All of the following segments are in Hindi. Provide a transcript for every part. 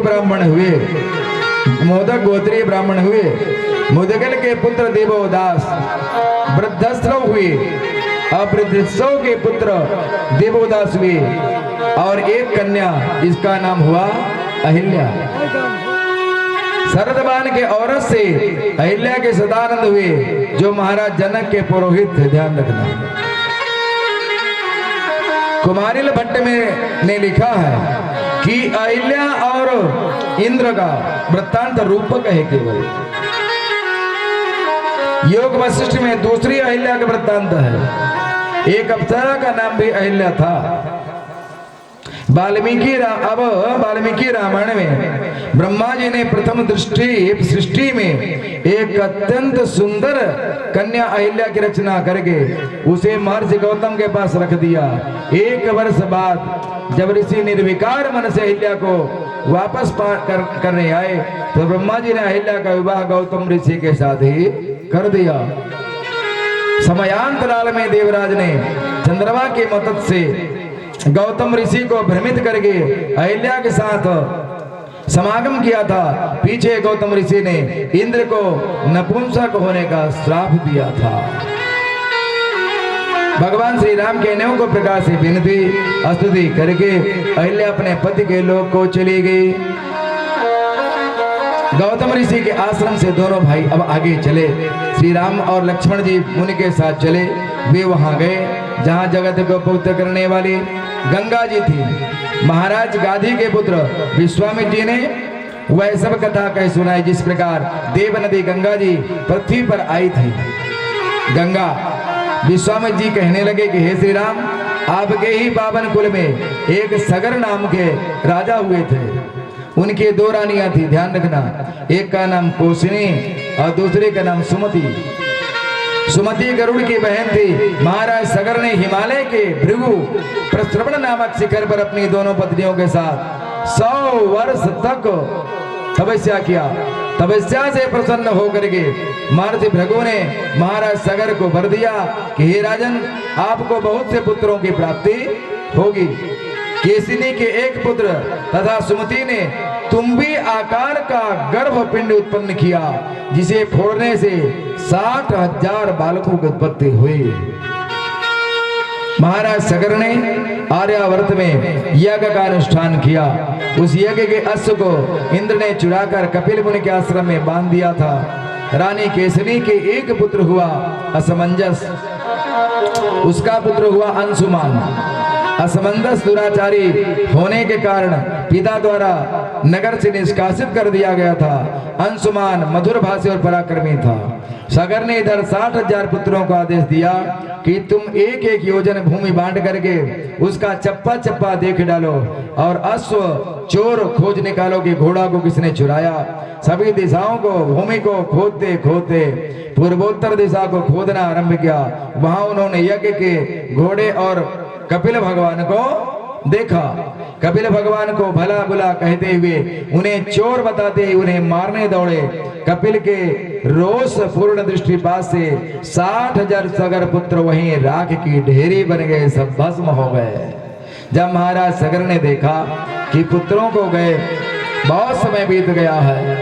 ब्राह्मण हुए, मोदक गोत्रीय ब्राह्मण हुए। मुदगल के पुत्र देवोदास वृद्धस्त्रव हुए, वृद्धस्त्रव के पुत्र देवोदास हुए, और एक कन्या जिसका नाम हुआ अहिल्या। शरदबान के औरत से अहिल्या के सदानंद हुए, जो महाराज जनक के पुरोहित थे। ध्यान रखना, कुमारिल भट्ट में ने लिखा है कि अहिल्या और इंद्र का वृत्तांत रूपक है केवल। योग वशिष्ठ में दूसरी अहिल्या का वृत्तांत है। एक अप्सरा का नाम भी अहिल्या था। वाल्मीकि रामायण में ब्रह्मा जी ने प्रथम सृष्टि में एक अत्यंत सुंदर कन्या अहिल्या की रचना करके उसे महर्षि गौतम के पास रख दिया। एक वर्ष बाद जब ऋषि निर्विकार मन से अहिल्या को वापस करने आए तो ब्रह्मा जी ने अहिल्या का विवाह गौतम ऋषि के साथ ही कर दिया। समयांतराल में देवराज ने चंद्रमा की मदद से गौतम ऋषि को भ्रमित करके अहिल्या के साथ समागम किया था। पीछे गौतम ऋषि ने इंद्र को नपुंसक होने का श्राप दिया था। भगवान श्री राम के नेम को प्रकार से विनती स्तुति करके अहिल्या अपने पति के लोक को चली गई। गौतम ऋषि के आश्रम से दोनों भाई अब आगे चले। श्री राम और लक्ष्मण जी मुनि के साथ चले। वे वहां गए जहां जगत को पवित्र करने वाली गंगा जी थी। महाराज गाधी के पुत्र विश्वामित्र जी ने वह सब कथा कह सुनाई जिस प्रकार देव नदी गंगा जी पृथ्वी पर आई थी। गंगा विश्वामित्र जी कहने लगे कि हे श्री राम, आपके ही पावन कुल में एक सगर नाम के राजा हुए थे। उनकी दो रानियां थी, ध्यान रखना, एक का नाम कोशिनी और दूसरे का नाम सुमति। सुमति गरुड़ की बहन थी। महाराज सगर ने हिमालय के भृगु प्रश्रवण नामक शिखर पर अपनी दोनों पत्नियों के साथ 100 वर्ष तक तपस्या किया। तपस्या से प्रसन्न होकर के महर्षि भृगु ने महाराज सगर को वर दिया कि हे राजन, आपको बहुत से पुत्रों की प्राप्ति होगी। केसिनी के एक पुत्र तथा सुमति ने तुम्बी आकार का गर्भ पिंड उत्पन्न किया, जिसे फोड़ने से 60,000 बालकों की उत्पत्ति हुई। महाराज सगर ने आर्यावर्त में यज्ञ का अनुष्ठान किया। उस यज्ञ के अश्व को इंद्र ने चुराकर कपिल मुनि के आश्रम में बांध दिया था। रानी केसरी के एक पुत्र हुआ असमंजस, उसका पुत्र हुआ अंशुमान। असमंजस दुराचारी होने के कारण पिता द्वारा नगर से निष्कासित कर दिया गया था। अंशुमान मधुर भाषी और पराक्रमी था। सगर ने इधर 60,000 पुत्रों को आदेश दिया कि तुम एक एक योजन भूमि बांट करके उसका चप्पा चप्पा देख डालो और अश्व चोर खोज निकालो कि घोड़ा को किसने चुराया। सभी दिशाओं को भूमि को खोदते खोदते पूर्वोत्तर दिशा को खोदना आरंभ किया। वहां उन्होंने यज्ञ के घोड़े और कपिल भगवान को देखा। कपिल भगवान को भला बुला कहते हुए उन्हें चोर बताते हुए उन्हें मारने दौड़े। कपिल के रोष पूर्ण दृष्टिपात से 60,000 सगर पुत्र वहीं राख की ढेरी बन गए, सब भस्म हो गए। जब महाराज सगर ने देखा कि पुत्रों को गए बहुत समय बीत गया है,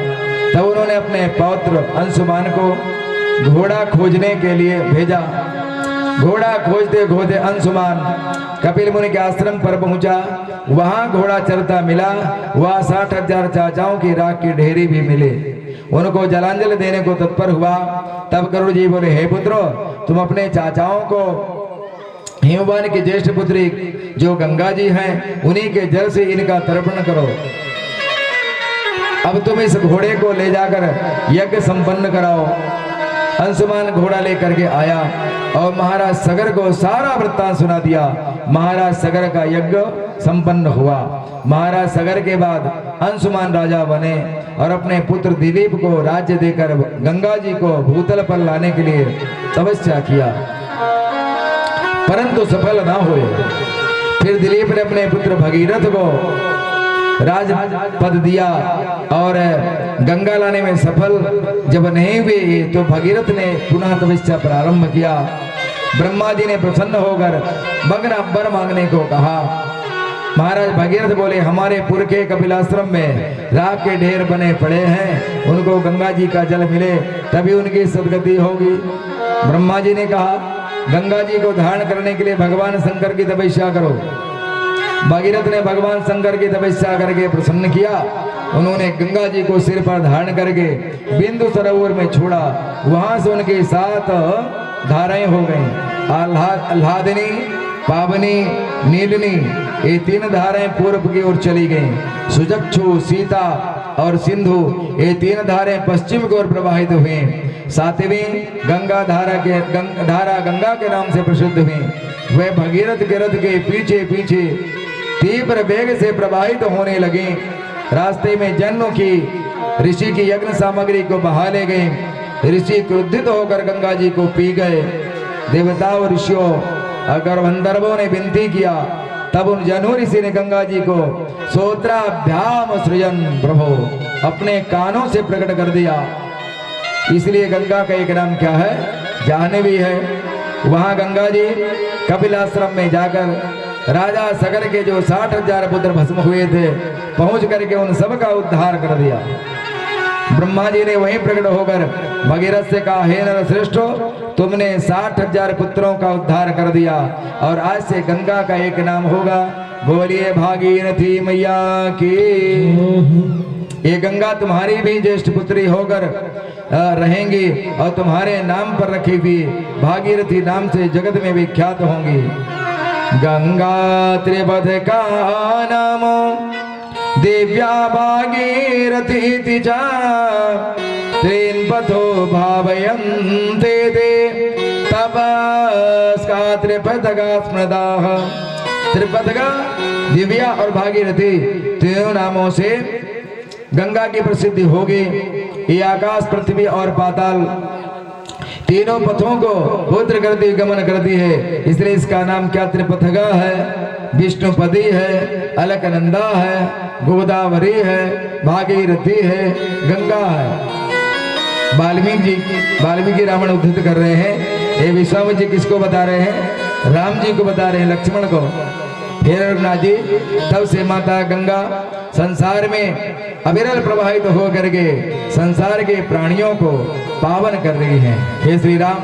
तब उन्होंने अपने पौत्र अंशुमान को घोड़ा खोजने के लिए भेजा। घोड़ा खोजते खोजते अंशुमान कपिल मुनि के आश्रम पर पहुंचा। वहां घोड़ा चरता मिला। वहां 60,000 चाचाओं की राख की ढेरी भी मिले। उनको जलांजलि देने को तत्पर हुआ। तब गरुड़ जी बोले, हे पुत्रो, तुम अपने चाचाओं को हिमवान की ज्येष्ठ पुत्री जो गंगा जी हैं उन्हीं के जल से इनका तर्पण करो। अब तुम इस घोड़े को ले जाकर यज्ञ संपन्न कराओ। अंशुमान घोड़ा लेकर के आया और महाराज सगर को सारा वृत्तांत सुना दिया। महाराज सगर का यज्ञ संपन्न हुआ। महाराज सगर के बाद अंशुमान राजा बने और अपने पुत्र दिलीप को राज्य देकर गंगा जी को भूतल पर लाने के लिए तपस्या किया, परंतु सफल न हुए। फिर दिलीप ने अपने पुत्र भगीरथ को राज पद दिया और गंगा लाने में सफल जब नहीं हुए तो भगीरथ ने पुनः तपस्या प्रारंभ किया। ब्रह्मा जी ने प्रसन्न होकर वर मांगने को कहा। महाराज भगीरथ बोले, हमारे पुरखे कपिलाश्रम में राख के ढेर बने पड़े हैं, उनको गंगा जी का जल मिले तभी उनकी सदगति होगी। ब्रह्मा जी ने कहा, गंगा जी को धारण करने के लिए भगवान शंकर की तपस्या करो। भगीरथ ने भगवान शंकर की तपस्या करके प्रसन्न किया। उन्होंने गंगा जी को सिर पर धारण करके बिंदु सरोवर में छोड़ा। वहां से उनके 7 धाराएं हो गईं। आह्लादिनी, पावनी, नीलनी, ये 3 धाराएं पूर्व की ओर चली गईं। सुचक्षु, सीता और सिंधु, ये 3 धाराएं पश्चिम की ओर प्रवाहित हुई। 7वीं गंगा धारा गंगा के नाम से प्रसिद्ध हुई। वह भगीरथ के रथ के पीछे पीछे तीव्र वेग से प्रवाहित होने लगी। रास्ते में जन्नों की ऋषि की यज्ञ सामग्री को बहा ले गए। ऋषि क्रोधित होकर गंगा जी को पी गए। देवताओं, ऋषियों अगर गंधर्वों ने विनती किया, तब उन जनु ऋषि ने गंगा जी को सोत्राभ्याम सृजन प्रभो अपने कानों से प्रकट कर दिया। इसलिए गंगा का एक नाम क्या है? जाह्नवी है। वहां गंगा जी कपिलाश्रम में जाकर राजा सगर के जो 60,000 पुत्र भस्म हुए थे, पहुंच करके उन सब का उद्धार कर दिया। ब्रह्मा जी ने वहीं प्रकट होकर भगीरथ से कहा, हे नर श्रेष्ठ, तुमने 60,000 पुत्रों का उद्धार कर दिया और आज से गंगा का एक नाम होगा। बोलिए भागीरथी मैया की। ये गंगा तुम्हारी भी ज्येष्ठ पुत्री होकर रहेंगी और तुम्हारे नाम पर रखी हुई भागीरथी नाम से जगत में विख्यात होंगी। गंगा त्रिपथ का नाम दिव्या भागीरथी च त्रिपथो भावयन्ते ते तपस्का त्रिपथगा स्मृताः। त्रिपथगा, दिव्या और भागीरथी तीनों नामों से गंगा की प्रसिद्धि होगी। ये आकाश, पृथ्वी और पाताल तीनों पथों को पुत्र करती गमन करती है, इसलिए इसका नाम क्या त्रिपथगा है, विष्णुपदी है, अलकनंदा है, गोदावरी है, भागीरथी है, गंगा है। वाल्मीकि रावण उद्धृत कर रहे हैं। ये विश्वामित्र जी किसको बता रहे हैं? राम जी को बता रहे हैं, लक्ष्मण को। हे रघुनाथ जी, तब से माता गंगा संसार में अविरल प्रवाहित हो करके संसार के प्राणियों को पावन कर रही है। हे श्री राम,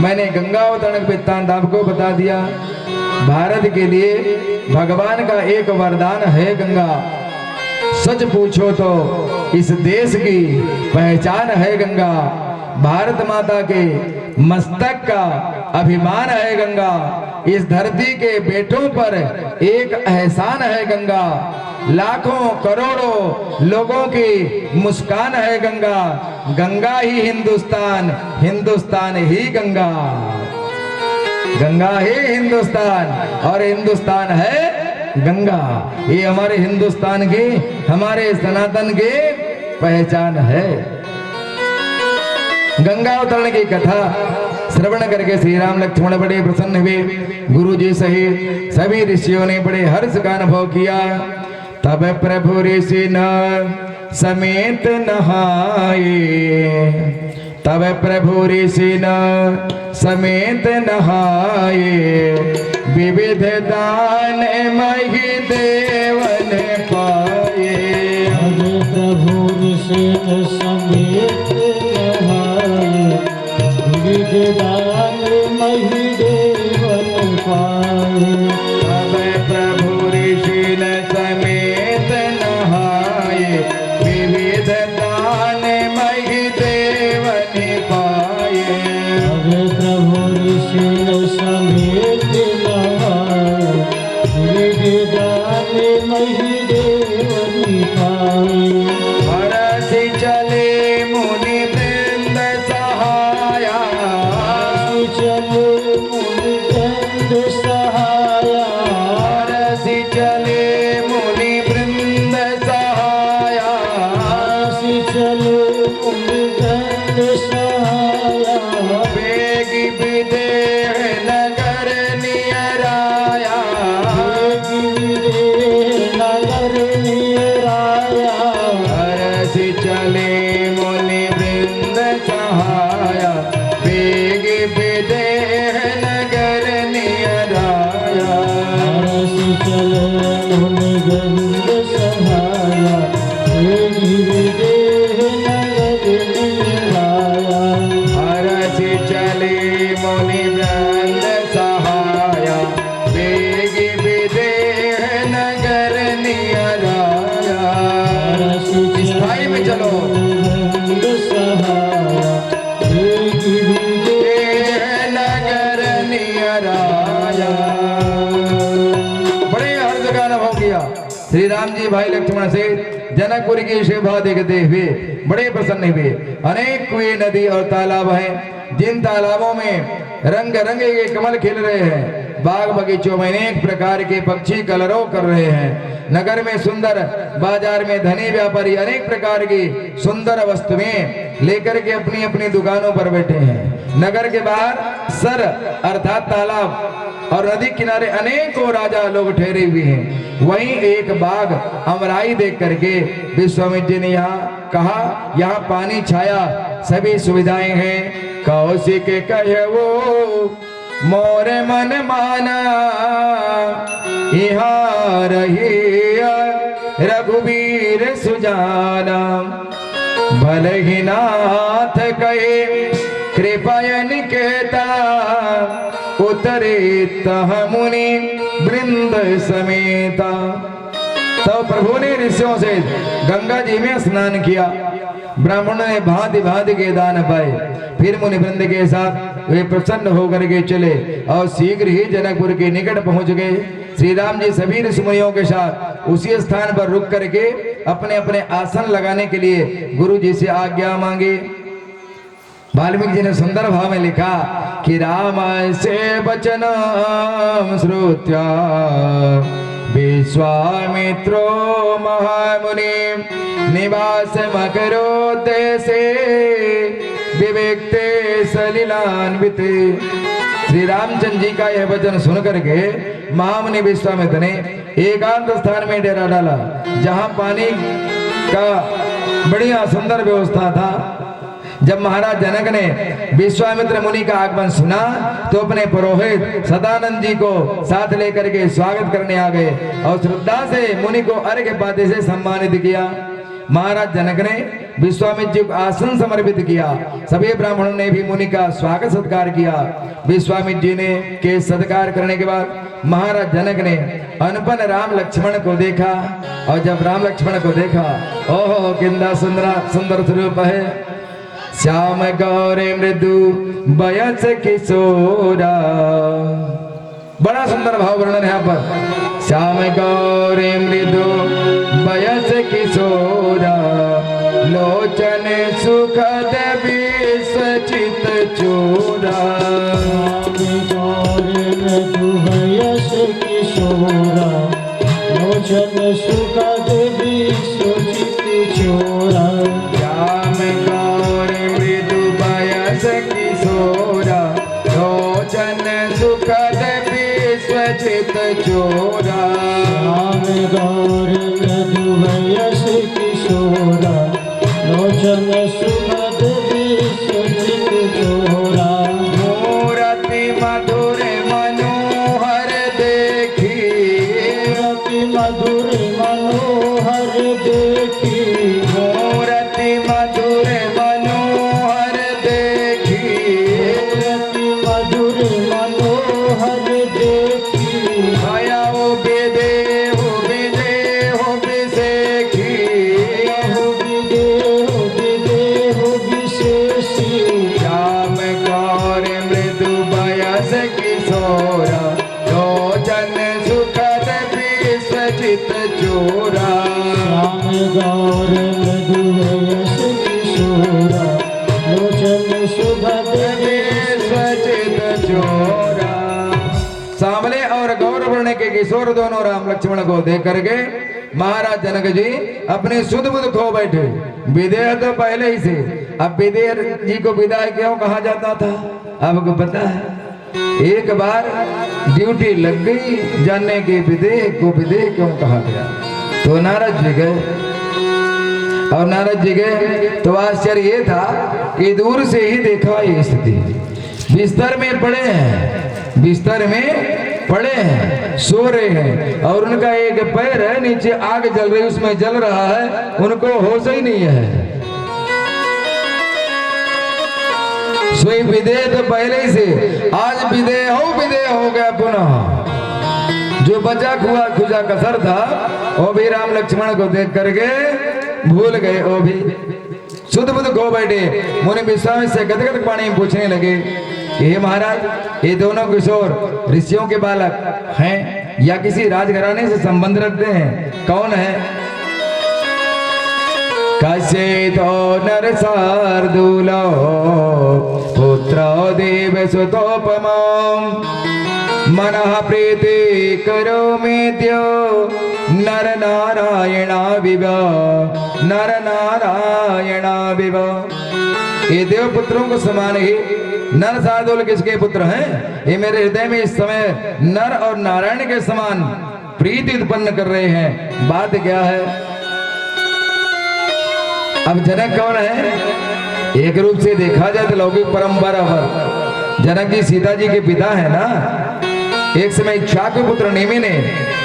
मैंने गंगा अवतरण वृत्तांत आपको बता दिया। भारत के लिए भगवान का एक वरदान है गंगा। सच पूछो तो इस देश की पहचान है गंगा। भारत माता के मस्तक का अभिमान है गंगा। इस धरती के बेटों पर एक एहसान है गंगा। लाखों करोड़ों लोगों की मुस्कान है गंगा। गंगा ही हिंदुस्तान, हिंदुस्तान ही गंगा। गंगा ही हिंदुस्तान और हिंदुस्तान है गंगा। ये हमारे हिंदुस्तान की, हमारे सनातन की पहचान है। गंगा अवतरण की कथा श्रवण करके श्री राम लक्ष्मण बड़े प्रसन्न हुए। गुरु जी सहित सभी ऋषियों ने बड़े हर्ष का अनुभव किया। तब प्रभु ऋषि न समेत नहाए, तब प्रभु ऋषि न समेत नहाए, विविध दान मही देवन पाए। प्रभु ऋषि न समेत नहाए, विविध दान मही देवन पाए। तब प्रभु ऋषि न समेत नहाए, विविध दान मही देवन पाए। प्रभु ऋषि न समेत नहाए, विविध दान मही देवन पाए। हरषि चले मुनि वृंद सहाया, चले मुनि वृंद सहाया। हरषि चले मुनि वृंद सहाया, चले मुनि वृंद सहाया। वेगी विदेह नगर नियराया, नगर नियराया। हरषि चले मुनि वृंद सहाया, वेगी विदेह नगर नियराया। हरषि चले विदेह नगर निराया हरसि चले मुनि वृंद सहाया वेगी विदेह नगर निराया। स्थाई में चलो वृंद सहाया वेगी विदेह नगर निराया। बड़े हर्ष का अनुभव किया श्री राम जी भाई लक्ष्मण से जनकपुर की शोभा देखते हुए बड़े प्रसन्न हुए। अनेक कुएं नदी और तालाब हैं, जिन तालाबों में रंग रंगे के कमल खिल रहे हैं, बाग बगीचों में अनेक प्रकार के पक्षी कलरव कर रहे हैं। नगर में सुंदर बाजार में धनी व्यापारी अनेक प्रकार की सुंदर वस्तुएं लेकर के अपनी अपनी दुकानों पर बैठे हैं। नगर के बाहर सर अर्थात तालाब और नदी किनारे अनेकों राजा लोग ठहरे हुए हैं। वहीं एक बाग अमराई देख करके विश्वामित्र जी ने यहाँ कहा, यहाँ पानी छाया सभी सुविधाएं हैं। कौशिक कहे वो मोर मन माना यहाँ रही रघुवीर सुजाना। भले ही नाथ कहे कृपयन कहता उतरे तह मुनि वृंद समेता। तो प्रभु ने ऋषियों से गंगा जी में स्नान किया, ब्राह्मणों ने भांति भांति के दान पाए। फिर मुनि वृंद के साथ वे प्रसन्न होकर के चले और शीघ्र ही जनकपुर के निकट पहुंच गए। श्री राम जी सभी ऋषि मुनियों के साथ उसी स्थान पर रुक करके अपने अपने आसन लगाने के लिए गुरु जी से आज्ञा मांगी। वाल्मीकि जी ने सुंदर भाव में लिखा कि राम से वचन श्रुत्या विश्वामित्रो महामुनि निवास मकरो देशे विवेक्ते सलिलान्विते। श्री रामचंद्र जी का यह वचन सुन करके महामुनि विश्वामित्र ने एकांत स्थान में डेरा डाला, जहां पानी का बढ़िया सुंदर व्यवस्था था। जब महाराज जनक ने विश्वामित्र मुनि का आगमन सुना तो अपने पुरोहित सदानंद जी को साथ लेकर के स्वागत करने आ गए और श्रद्धा से मुनि को अर्घ्य पाते से सम्मानित किया। महाराज जनक ने विश्वामित्र जी को आसन समर्पित किया। सभी ब्राह्मणों ने भी मुनि का स्वागत सत्कार किया। विश्वामित्र जी ने के सत्कार करने के बाद महाराज जनक ने अनुपन राम लक्ष्मण को देखा और जब राम लक्ष्मण को देखा, ओहो किंदा सुंदर स्वरूप है। श्याम गौरे मृदु बयस किशोरा, बड़ा सुंदर भाव वर्णन है यहाँ पर। श्याम गौरे मृदु बयस किशोरा लोचन सुखद विसचित चोरा। किशोरा लोचन सुखद विसचित चोरा। श्याम गौरे मृदु बयस किशोरा लोचन सुखद विसचित चोरा। श्याम गौरे मृदु बयस किशोरा लोचन सुखद विसचित चोरा। मूरति मधुर मनोहर देखी, मूरति मधुर मनोहर देखी, मूरति मधुर मनोहर देखी, मूरति मधुर मनोहर देखी। भयउ विदेहु विदेहु विसेखी, विदेहु विदेहु विशेषी। श्याम गौर मृदु बयस किशोरा लोचन सुखद विसचित चोरा। श्याम गौर मृदु बयस किशोरा लोचन सुखद विसचित चोरा। सांवले और गौर वर्ण के किशोर दोनों राम लक्ष्मण को देख करके महाराज जनक जी अपने सुध बुध खो बैठे। विदेह तो पहले ही से, अब विदेह जी को विदाई क्यों कहा जाता था आपको पता है? एक बार ड्यूटी लग गई जानने के विदेह को विदेह क्यों कहा गया। तो नारद जी गए और नारद जी गए तो आश्चर्य ये था कि दूर से ही देखा ये स्थिति। बिस्तर में पड़े हैं, बिस्तर में पड़े हैं, सो रहे हैं और उनका एक पैर है नीचे आग जल रही, उसमें जल रहा है, उनको होश ही नहीं है। सोई विदेह तो पहले ही से, आज विदेह हो गया पुनः। जो बचा खुआ खुजा कसर था वो भी राम लक्ष्मण को देख करके भूल गए। वो भी शुद्ध बुद्ध खो बैठे। मुनि विश्वामित्र से गदगद पानी में पूछने लगे कि हे महाराज, ये दोनों किशोर ऋषियों के बालक हैं या किसी राजघराने से संबंध रखते हैं? कौन है? कसे तो नर शार्दूलो पुत्रो देव सुतोपमा मनः प्रीति करो मेद्यो नर नारायणा विवा। ये देव पुत्रों को समान ही नर शार्दूल किसके पुत्र हैं? ये मेरे हृदय में इस समय नर और नारायण के समान प्रीति उत्पन्न कर रहे हैं। बात क्या है? अब जनक कौन है? एक रूप से देखा जाए तो लौकिक परंपरा पर जनक जी सीता जी के पिता है ना। एक समय इच्छा के पुत्र नेमि ने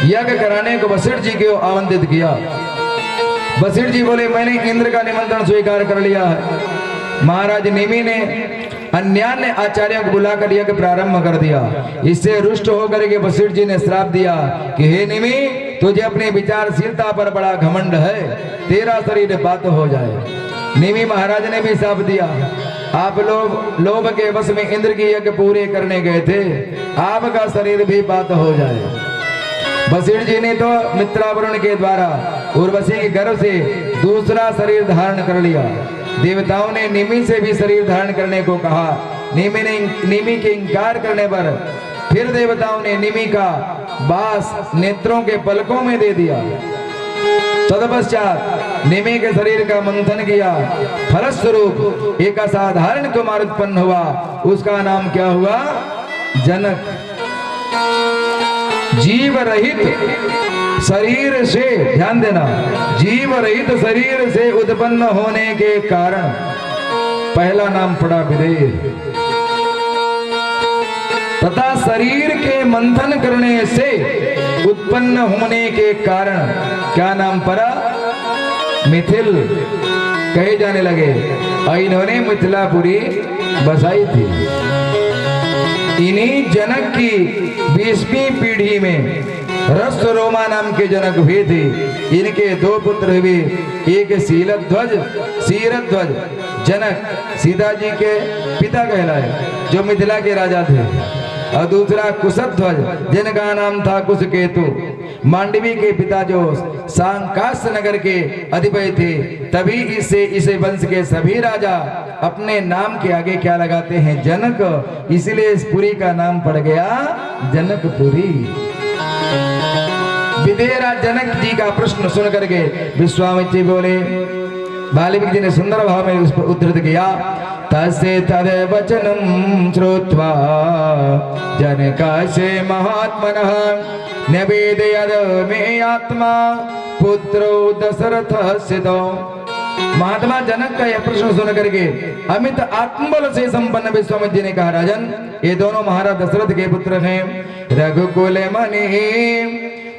यज्ञ कराने को वशिष्ठ जी को आमंत्रित किया। वशिष्ठ जी बोले मैंने इंद्र का निमंत्रण स्वीकार कर लिया है। महाराज नेमि ने अन्यान्य आचार्यों को बुलाकर यज्ञ प्रारंभ कर दिया। इससे रुष्ट होकर के वशिष्ठ जी ने श्राप दिया कि हे नेमि, तुझे अपनी विचारशीलता पर बड़ा घमंड है, तेरा शरीर बात हो जाए। नेमि महाराज ने भी श्राप दिया, आप लोग लोभ के वश में इंद्र की यज्ञ पूरे करने गए थे, आपका शरीर भी बात हो जाए। वशिष्ठ जी ने तो मित्रावरुण के द्वारा उर्वशी के गर्भ से दूसरा शरीर धारण कर लिया। देवताओं ने नेमि से भी शरीर धारण करने को कहा। नेमि के इंकार करने पर फिर देवताओं ने नेमि का बास नेत्रों के पलकों में दे दिया। तदपश्चात नेमि के शरीर का मंथन किया। फलस्वरूप एक असाधारण कुमार उत्पन्न हुआ। उसका नाम क्या हुआ? जनक। जीव रहित शरीर से, ध्यान देना, जीव रहित शरीर से उत्पन्न होने के कारण पहला नाम पड़ा विदेह, तथा शरीर के मंथन करने से उत्पन्न होने के कारण क्या नाम पड़ा? मिथिल कहे जाने लगे। और इन्होंने मिथिलापुरी बसाई थी। इन्हीं जनक की 20वीं पीढ़ी में रसरोमा नाम के जनक हुए थे। इनके दो पुत्र हुए, एक शीरध्वज जनक सीता जी के पिता कहलाए, जो मिथिला के राजा थे, और दूसरा कुशध्वज जिनका नाम था कुशकेतु, मांडवी के पिता जो सांकास्य नगर के अधिपति थे। तभी इसे वंश के सभी राजा अपने नाम के आगे क्या लगाते हैं? जनक। इसलिए इस पुरी का नाम पड़ गया जनकपुरी। विदेह जनक जी का प्रश्न सुन करके विश्वामित्र जी बोले, वाल्मीकि जी ने सुंदर भाव में उस पर उद्धृत किया, तस्य तद वचनं श्रुत्वा जनकस्य महात्मनः निवेदयद मे आत्मा पुत्रो दशरथस्य तो। महात्मा जनक का यह प्रश्न सुन करके अमित आत्मबल से संपन्न विश्वामित्र जी ने कहा, राजन, ये दोनों महाराज दशरथ के पुत्र हैं। रघुकुल मणि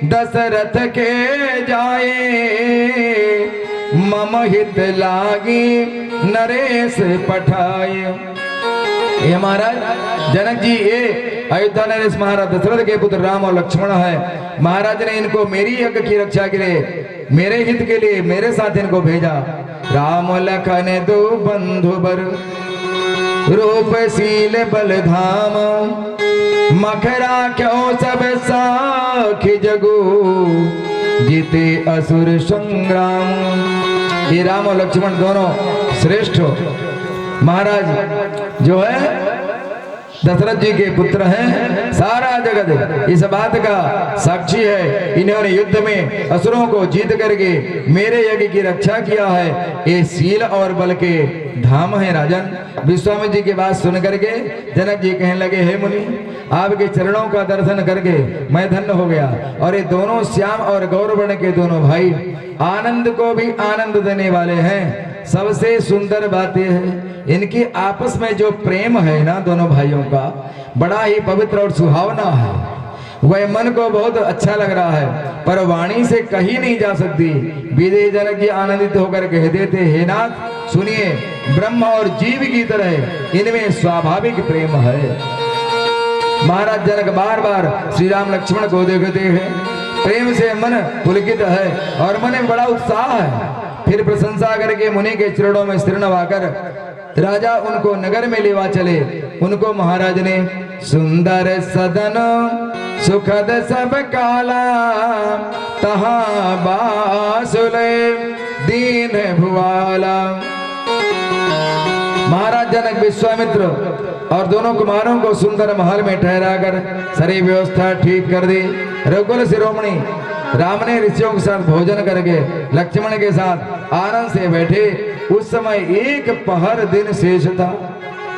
दशरथ के जाए, मम हित लागी नरेश पठाए। ये महाराज जनक जी ये अयोध्या नरेश महाराज दशरथ के पुत्र राम और लक्ष्मण है। महाराज ने इनको मेरी यज्ञ की रक्षा के लिए, मेरे हित के लिए मेरे साथ इनको भेजा। राम लखन दो बंधु बर, रूपशील बल धाम, मखरा क्यों सब साखी जगू, जीते असुर संग्राम। ये राम और लक्ष्मण दोनों श्रेष्ठ हो। महाराज जो है दशरथ जी के पुत्र हैं। सारा जगत इस बात का साक्षी है। इन्होंने युद्ध में असुरों को जीत करके मेरे यज्ञ की रक्षा किया है। ये शील और बल के धाम है। राजन, विश्वामित्र जी की बात सुन करके जनक जी कहने लगे, हे मुनि, आपके चरणों का दर्शन करके मैं धन्य हो गया। और ये दोनों श्याम और गौरवर्ण के दोनों भाई आनंद को भी आनंद देने वाले हैं। सबसे सुंदर बात यह है, इनकी आपस में जो प्रेम है ना दोनों भाइयों का, बड़ा ही पवित्र और सुहावना है। वह मन को बहुत अच्छा लग रहा है, पर वाणी से कही नहीं जा सकती। विदेह जनक जी आनंदित होकर कह देते, हे नाथ सुनिए, ब्रह्म और जीव की तरह इनमें स्वाभाविक प्रेम है। महाराज जनक बार बार श्री राम लक्ष्मण को देखते हैं, प्रेम से मन पुलकित है और मन में बड़ा उत्साह है। फिर प्रशंसा करके मुनि के चरणों में सिर नवाकर राजा उनको नगर में लेवा चले। उनको महाराज ने सुंदर सदन सुखद सब काला, तहाँ बासुले दीन भुवाला। महाराज जनक विश्वामित्र और दोनों कुमारों को सुंदर महल में ठहराकर सारी व्यवस्था ठीक कर दी। रघुकुल शिरोमणि राम ने ऋषियों के साथ भोजन करके लक्ष्मण के साथ आनंद से बैठे। उस समय एक पहर दिन शेष था।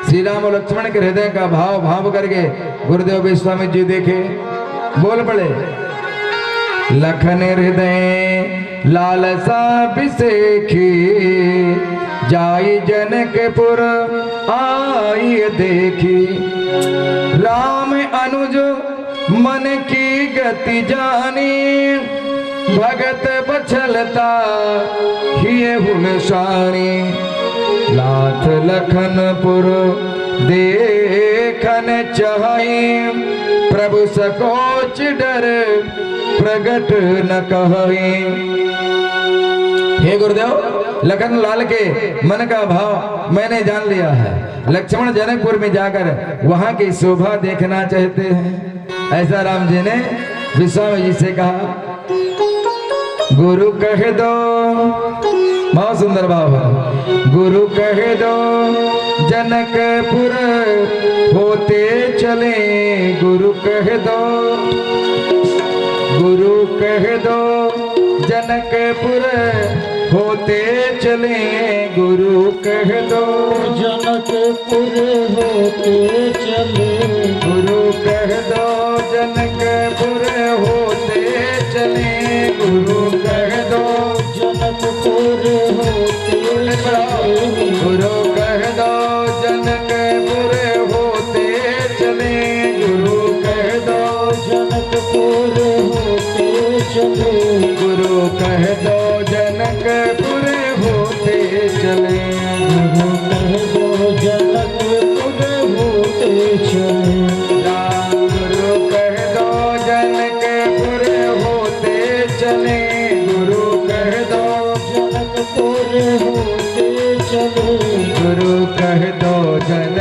श्री राम और लक्ष्मण के हृदय का भाव भाव करके गुरुदेव विश्वामित्र जी देखे, बोल पड़े, लखन हृदय लालसा बिसेखी, जाई जनकपुर आई देखी। राम अनुज मन की गति जानी, भगत बछलता हिये हुलसानी। लाथ लखनपुर देखन चाहि, प्रभु सकोच डर प्रगट न कहि। हे गुरुदेव, लखन लाल के मन का भाव मैंने जान लिया है। लक्ष्मण जनकपुर में जाकर वहां की शोभा देखना चाहते हैं। ऐसा राम जी ने विश्वामित्र जी से कहा। गुरु कह दो, बहुत सुंदर भाव है। गुरु कह दो जनकपुर होते चले, गुरु कह दो, गुरु कह दो जनकपुर होते चले, गुरु कह दो जनकपुर होते चले, गुरु कह दो जनकपुर होते चले, गुरु कह दो जनकपुर होते चले, गुरु कह दो जनकपुर होते चले, गुरु कह दो जनकपुर होते चले, गुरु कह दो जनकपुर होते चले, गुरु कह दो जनकपुर होते चले। गुरु कह दो जनकपुर होते चले, गुरु कह दो जनकपुर होते चले, गुरु कह दो जन